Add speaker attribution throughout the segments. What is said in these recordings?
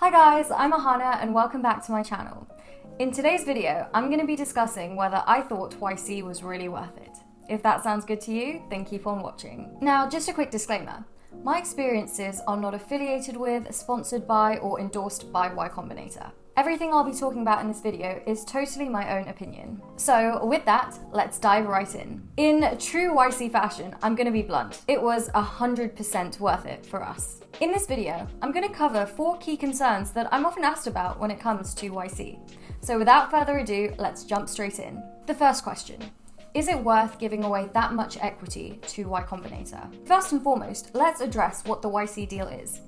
Speaker 1: Hi guys, I'm Ahana and welcome back to my channel. In today's video, I'm going to be discussing whether I thought YC was really worth it. If that sounds good to you, then keep on watching. Now, just a quick disclaimer. My experiences are not affiliated with, sponsored by, or endorsed by Y Combinator. Everything I'll be talking about in this video is totally my own opinion. So with that, let's dive right in. In true YC fashion, I'm going to be blunt. It was 100% worth it for us. In this video, I'm going to cover 4 key concerns that I'm often asked about when it comes to YC. So without further ado, let's jump straight in. The first question. Is it worth giving away that much equity to Y Combinator? First and foremost, let's address what the YC deal is.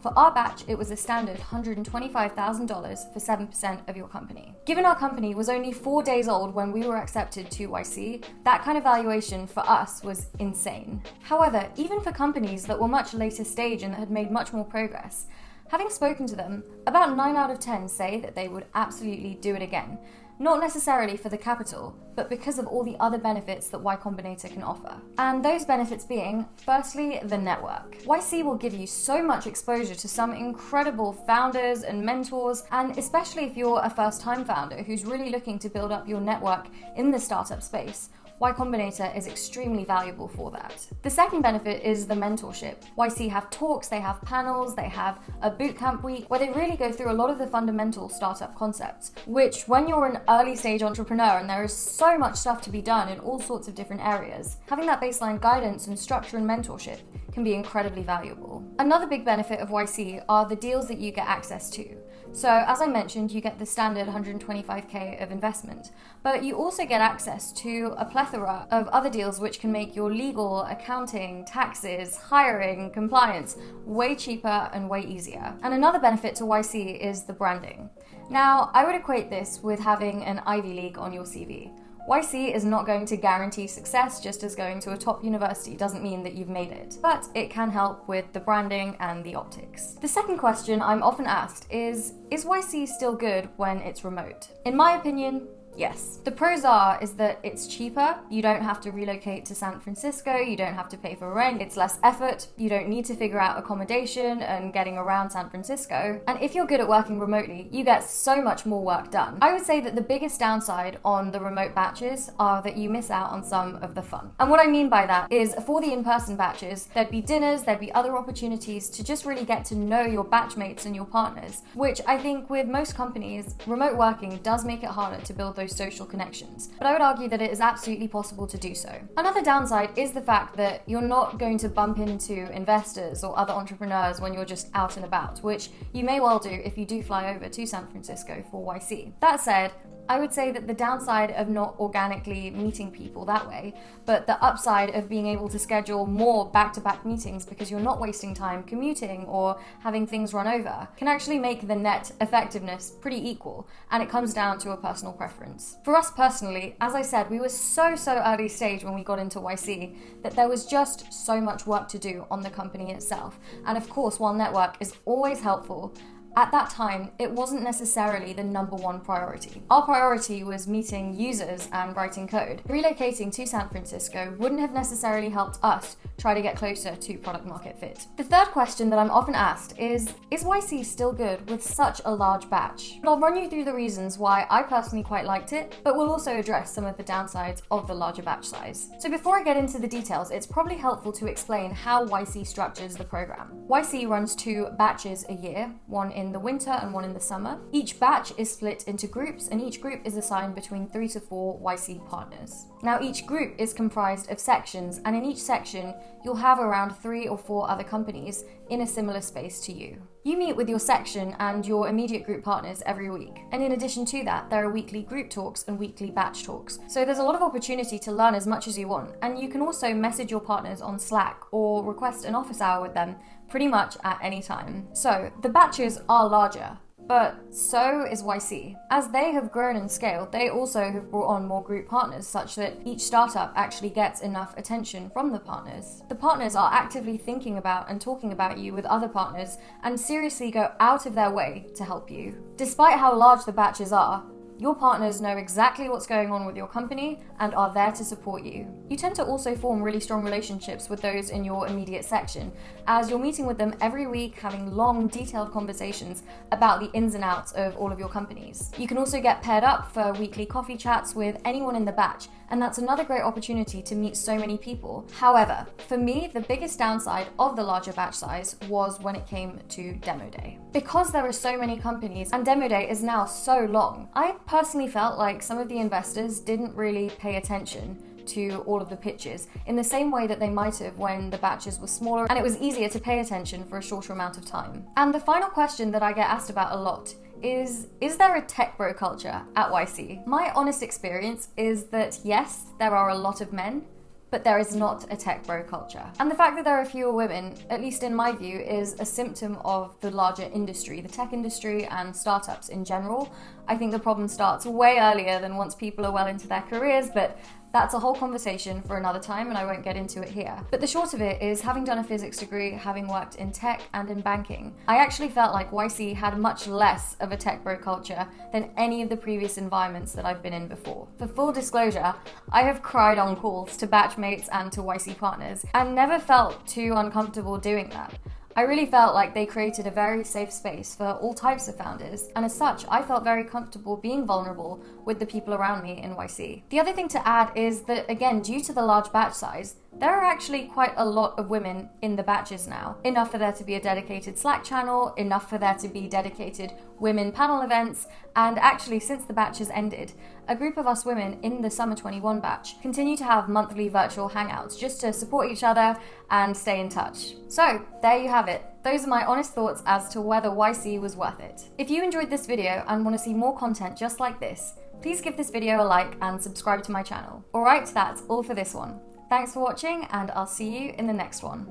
Speaker 1: For our batch, it was a standard $125,000 for 7% of your company. Given our company was only 4 days old when we were accepted to YC, that kind of valuation for us was insane. However, even for companies that were much later stage and that had made much more progress, having spoken to them, about 9 out of 10 say that they would absolutely do it again. Not necessarily for the capital, but because of all the other benefits that Y Combinator can offer. And those benefits being, firstly, the network. YC will give you so much exposure to some incredible founders and mentors, and especially if you're a first-time founder who's really looking to build up your network in the startup space, Y Combinator is extremely valuable for that. The second benefit is the mentorship. YC have talks, they have panels, they have a bootcamp week where they really go through a lot of the fundamental startup concepts, which when you're an early stage entrepreneur and there is so much stuff to be done in all sorts of different areas, having that baseline guidance and structure and mentorship can be incredibly valuable. Another big benefit of YC are the deals that you get access to. So as I mentioned, you get the standard 125k of investment, but you also get access to a plethora of other deals which can make your legal, accounting, taxes, hiring, compliance way cheaper and way easier. And another benefit to YC is the branding. Now, I would equate this with having an Ivy League on your CV. YC is not going to guarantee success, just as going to a top university doesn't mean that you've made it, but it can help with the branding and the optics. The second question I'm often asked is YC still good when it's remote? In my opinion, yes. The pros is that it's cheaper, you don't have to relocate to San Francisco, you don't have to pay for rent, it's less effort, you don't need to figure out accommodation and getting around San Francisco, and if you're good at working remotely, you get so much more work done. I would say that the biggest downside on the remote batches are that you miss out on some of the fun. And what I mean by that is for the in-person batches, there'd be dinners, there'd be other opportunities to just really get to know your batchmates and your partners, which I think with most companies, remote working does make it harder to build those social connections, but I would argue that it is absolutely possible to do so. Another downside is the fact that you're not going to bump into investors or other entrepreneurs when you're just out and about, which you may well do if you do fly over to San Francisco for YC. That said, I would say that the downside of not organically meeting people that way, but the upside of being able to schedule more back-to-back meetings because you're not wasting time commuting or having things run over, can actually make the net effectiveness pretty equal, and it comes down to a personal preference. For us personally, as I said, we were so early stage when we got into YC that there was just so much work to do on the company itself. And of course, while network is always helpful, at that time, it wasn't necessarily the number one priority. Our priority was meeting users and writing code. Relocating to San Francisco wouldn't have necessarily helped us try to get closer to product market fit. The third question that I'm often asked is YC still good with such a large batch? I'll run you through the reasons why I personally quite liked it, but we'll also address some of the downsides of the larger batch size. So before I get into the details, it's probably helpful to explain how YC structures the program. YC runs 2 batches a year, one in the winter and one in the summer. Each batch is split into groups, and each group is assigned between 3 to 4 YC partners. Now, each group is comprised of sections, and in each section, you'll have around 3 or 4 other companies in a similar space to you. You meet with your section and your immediate group partners every week. And in addition to that, there are weekly group talks and weekly batch talks. So there's a lot of opportunity to learn as much as you want. And you can also message your partners on Slack or request an office hour with them pretty much at any time. So the batches are larger, but so is YC. As they have grown and scaled, they also have brought on more group partners such that each startup actually gets enough attention from the partners. The partners are actively thinking about and talking about you with other partners and seriously go out of their way to help you. Despite how large the batches are, Your partners know exactly what's going on with your company and are there to support you. You tend to also form really strong relationships with those in your immediate section, as you're meeting with them every week, having long, detailed conversations about the ins and outs of all of your companies. You can also get paired up for weekly coffee chats with anyone in the batch, and that's another great opportunity to meet so many people. However, for me, the biggest downside of the larger batch size was when it came to demo day. Because there are so many companies and demo day is now so long, I personally felt like some of the investors didn't really pay attention to all of the pitches in the same way that they might have when the batches were smaller and it was easier to pay attention for a shorter amount of time. And the final question that I get asked about a lot is there a tech bro culture at YC? My honest experience is that yes, there are a lot of men, but there is not a tech bro culture. And the fact that there are fewer women, at least in my view, is a symptom of the larger industry, the tech industry and startups in general. I think the problem starts way earlier than once people are well into their careers, but that's a whole conversation for another time and I won't get into it here. But the short of it is, having done a physics degree, having worked in tech and in banking, I actually felt like YC had much less of a tech bro culture than any of the previous environments that I've been in before. For full disclosure, I have cried on calls to batchmates and to YC partners and never felt too uncomfortable doing that. I really felt like they created a very safe space for all types of founders, and as such, I felt very comfortable being vulnerable with the people around me in YC. The other thing to add is that, again, due to the large batch size, there are actually quite a lot of women in the batches now. Enough for there to be a dedicated Slack channel, enough for there to be dedicated women panel events, and actually, since the batches ended, a group of us women in the Summer 21 batch continue to have monthly virtual hangouts just to support each other and stay in touch. So, there you have it. Those are my honest thoughts as to whether YC was worth it. If you enjoyed this video and want to see more content just like this, please give this video a like and subscribe to my channel. Alright, that's all for this one. Thanks for watching, and I'll see you in the next one.